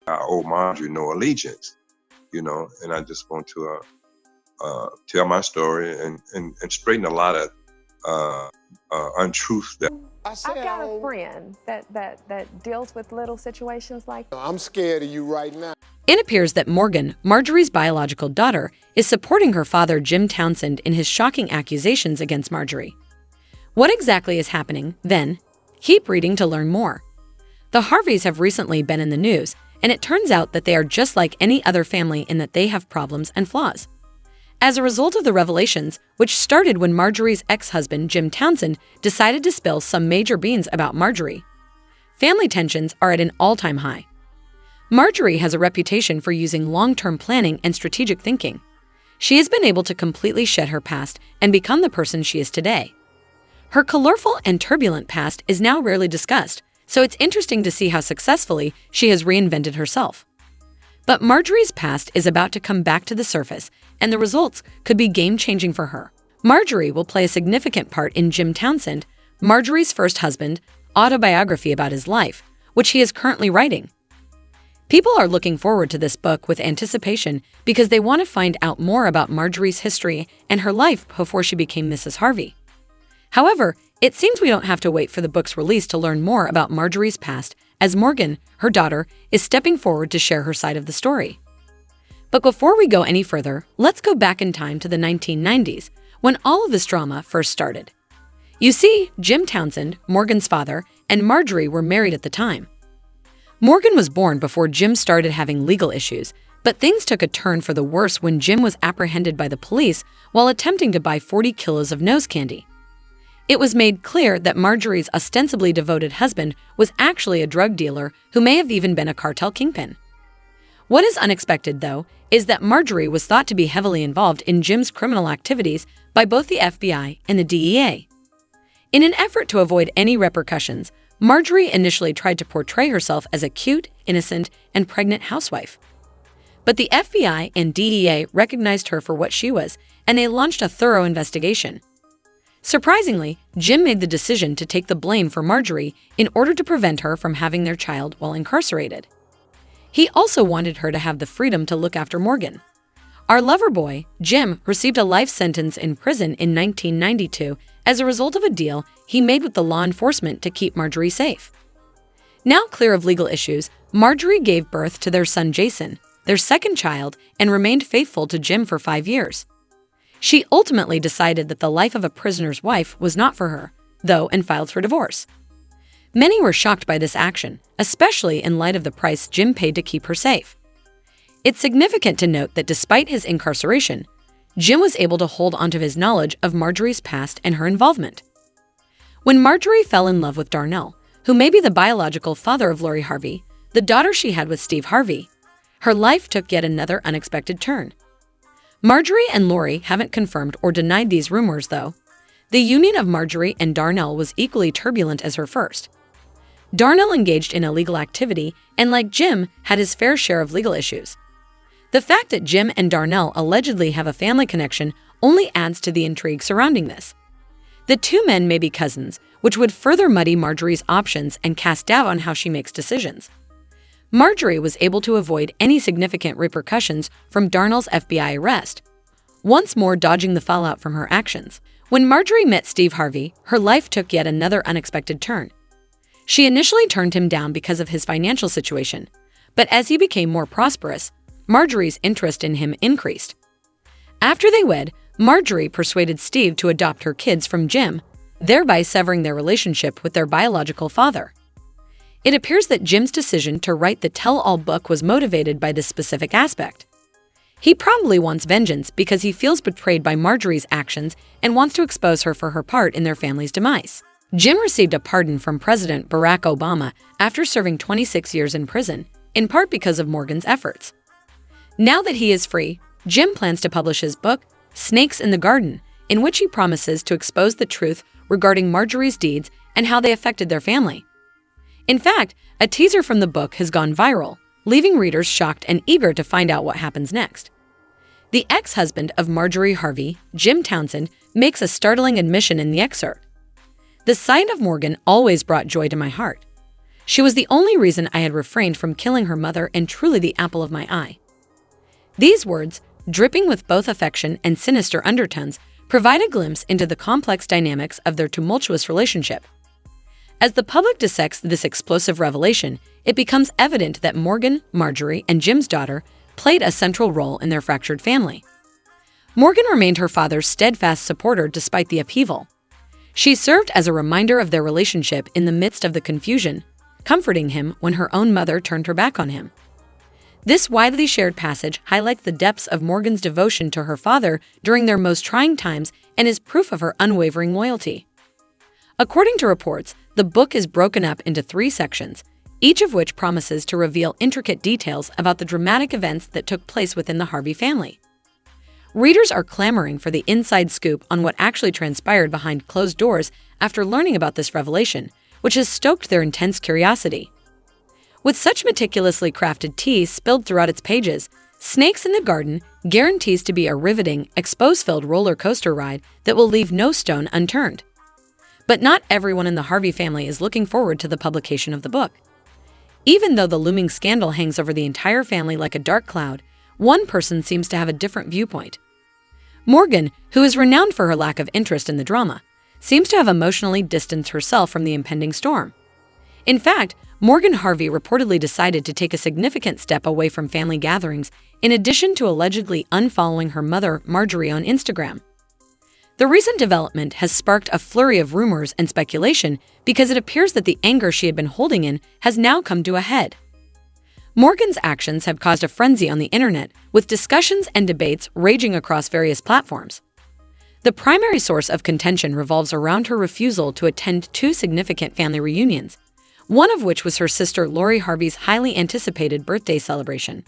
I owe Marjorie no allegiance, and I just want to tell my story and straighten a lot of untruths that. I've got a friend that deals with little situations like that. I'm scared of you right now. It appears that Morgan, Marjorie's biological daughter, is supporting her father Jim Townsend in his shocking accusations against Marjorie. What exactly is happening, then? Keep reading to learn more. The Harveys have recently been in the news, and it turns out that they are just like any other family in that they have problems and flaws. As a result of the revelations, which started when Marjorie's ex-husband Jim Townsend decided to spill some major beans about Marjorie, family tensions are at an all-time high. Marjorie has a reputation for using long-term planning and strategic thinking. She has been able to completely shed her past and become the person she is today. Her colorful and turbulent past is now rarely discussed, so it's interesting to see how successfully she has reinvented herself. But Marjorie's past is about to come back to the surface, and the results could be game-changing for her. Marjorie will play a significant part in Jim Townsend, Marjorie's first husband, autobiography about his life, which he is currently writing. People are looking forward to this book with anticipation because they want to find out more about Marjorie's history and her life before she became Mrs. Harvey. However, it seems we don't have to wait for the book's release to learn more about Marjorie's past, as Morgan, her daughter, is stepping forward to share her side of the story. But before we go any further, let's go back in time to the 1990s, when all of this drama first started. You see, Jim Townsend, Morgan's father, and Marjorie were married at the time. Morgan was born before Jim started having legal issues, but things took a turn for the worse when Jim was apprehended by the police while attempting to buy 40 kilos of nose candy. It was made clear that Marjorie's ostensibly devoted husband was actually a drug dealer who may have even been a cartel kingpin. What is unexpected, though, is that Marjorie was thought to be heavily involved in Jim's criminal activities by both the FBI and the DEA. In an effort to avoid any repercussions, Marjorie initially tried to portray herself as a cute, innocent, and pregnant housewife. But the FBI and DEA recognized her for what she was, and they launched a thorough investigation. Surprisingly, Jim made the decision to take the blame for Marjorie in order to prevent her from having their child while incarcerated. He also wanted her to have the freedom to look after Morgan. Our lover boy, Jim, received a life sentence in prison in 1992 as a result of a deal he made with the law enforcement to keep Marjorie safe. Now clear of legal issues, Marjorie gave birth to their son Jason, their second child, and remained faithful to Jim for 5 years. She ultimately decided that the life of a prisoner's wife was not for her, though, and filed for divorce. Many were shocked by this action, especially in light of the price Jim paid to keep her safe. It's significant to note that despite his incarceration, Jim was able to hold onto his knowledge of Marjorie's past and her involvement. When Marjorie fell in love with Darnell, who may be the biological father of Lori Harvey, the daughter she had with Steve Harvey, her life took yet another unexpected turn. Marjorie and Lori haven't confirmed or denied these rumors, though. The union of Marjorie and Darnell was equally turbulent as her first. Darnell engaged in illegal activity and, like Jim, had his fair share of legal issues. The fact that Jim and Darnell allegedly have a family connection only adds to the intrigue surrounding this. The two men may be cousins, which would further muddy Marjorie's options and cast doubt on how she makes decisions. Marjorie was able to avoid any significant repercussions from Darnell's FBI arrest, once more dodging the fallout from her actions. When Marjorie met Steve Harvey, her life took yet another unexpected turn. She initially turned him down because of his financial situation, but as he became more prosperous, Marjorie's interest in him increased. After they wed, Marjorie persuaded Steve to adopt her kids from Jim, thereby severing their relationship with their biological father. It appears that Jim's decision to write the tell-all book was motivated by this specific aspect. He probably wants vengeance because he feels betrayed by Marjorie's actions and wants to expose her for her part in their family's demise. Jim received a pardon from President Barack Obama after serving 26 years in prison, in part because of Morgan's efforts. Now that he is free, Jim plans to publish his book, Snakes in the Garden, in which he promises to expose the truth regarding Marjorie's deeds and how they affected their family. In fact, a teaser from the book has gone viral, leaving readers shocked and eager to find out what happens next. The ex-husband of Marjorie Harvey, Jim Townsend, makes a startling admission in the excerpt. The sight of Morgan always brought joy to my heart. She was the only reason I had refrained from killing her mother and truly the apple of my eye. These words, dripping with both affection and sinister undertones, provide a glimpse into the complex dynamics of their tumultuous relationship. As the public dissects this explosive revelation, it becomes evident that Morgan, Marjorie, and Jim's daughter played a central role in their fractured family. Morgan remained her father's steadfast supporter despite the upheaval. She served as a reminder of their relationship in the midst of the confusion, comforting him when her own mother turned her back on him. This widely shared passage highlights the depths of Morgan's devotion to her father during their most trying times and is proof of her unwavering loyalty. According to reports, the book is broken up into 3 sections, each of which promises to reveal intricate details about the dramatic events that took place within the Harvey family. Readers are clamoring for the inside scoop on what actually transpired behind closed doors after learning about this revelation, which has stoked their intense curiosity. With such meticulously crafted tea spilled throughout its pages, Snakes in the Garden guarantees to be a riveting, expose-filled roller coaster ride that will leave no stone unturned. But not everyone in the Harvey family is looking forward to the publication of the book. Even though the looming scandal hangs over the entire family like a dark cloud, one person seems to have a different viewpoint. Morgan, who is renowned for her lack of interest in the drama, seems to have emotionally distanced herself from the impending storm. In fact, Morgan Harvey reportedly decided to take a significant step away from family gatherings, in addition to allegedly unfollowing her mother, Marjorie, on Instagram. The recent development has sparked a flurry of rumors and speculation because it appears that the anger she had been holding in has now come to a head. Morgan's actions have caused a frenzy on the internet, with discussions and debates raging across various platforms. The primary source of contention revolves around her refusal to attend 2 significant family reunions, one of which was her sister Lori Harvey's highly anticipated birthday celebration.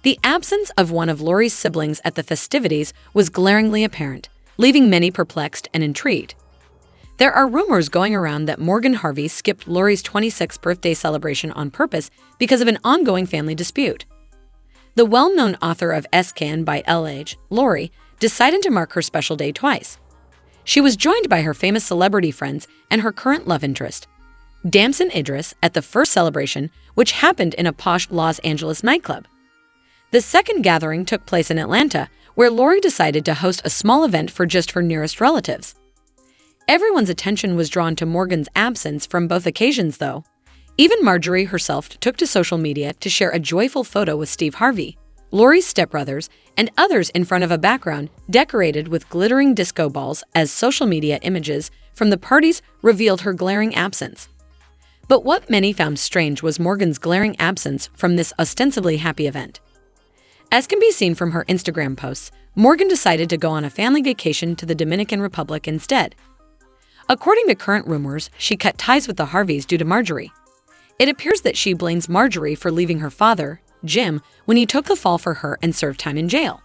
The absence of one of Lori's siblings at the festivities was glaringly apparent, leaving many perplexed and intrigued. There are rumors going around that Morgan Harvey skipped Lori's 26th birthday celebration on purpose because of an ongoing family dispute. The well-known author of Scan by LH, Lori, decided to mark her special day twice. She was joined by her famous celebrity friends and her current love interest, Damson Idris, at the first celebration, which happened in a posh Los Angeles nightclub. The second gathering took place in Atlanta, where Lori decided to host a small event for just her nearest relatives. Everyone's attention was drawn to Morgan's absence from both occasions, though. Even Marjorie herself took to social media to share a joyful photo with Steve Harvey, Lori's stepbrothers, and others in front of a background decorated with glittering disco balls as social media images from the parties revealed her glaring absence. But what many found strange was Morgan's glaring absence from this ostensibly happy event. As can be seen from her Instagram posts, Morgan decided to go on a family vacation to the Dominican Republic instead. According to current rumors, she cut ties with the Harveys due to Marjorie. It appears that she blames Marjorie for leaving her father, Jim, when he took the fall for her and served time in jail.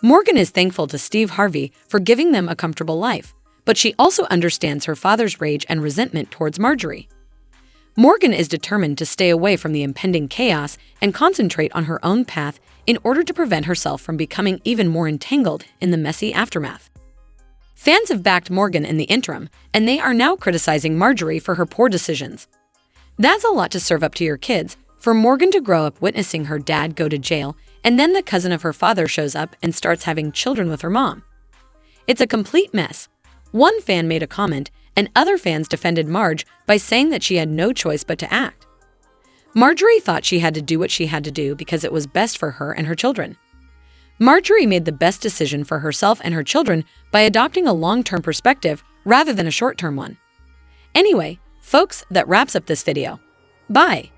Morgan is thankful to Steve Harvey for giving them a comfortable life, but she also understands her father's rage and resentment towards Marjorie. Morgan is determined to stay away from the impending chaos and concentrate on her own path in order to prevent herself from becoming even more entangled in the messy aftermath. Fans have backed Morgan in the interim, and they are now criticizing Marjorie for her poor decisions. That's a lot to serve up to your kids, for Morgan to grow up witnessing her dad go to jail, and then the cousin of her father shows up and starts having children with her mom. It's a complete mess. One fan made a comment, and other fans defended Marge by saying that she had no choice but to act. Marjorie thought she had to do what she had to do because it was best for her and her children. Marjorie made the best decision for herself and her children by adopting a long-term perspective rather than a short-term one. Anyway, folks, that wraps up this video. Bye!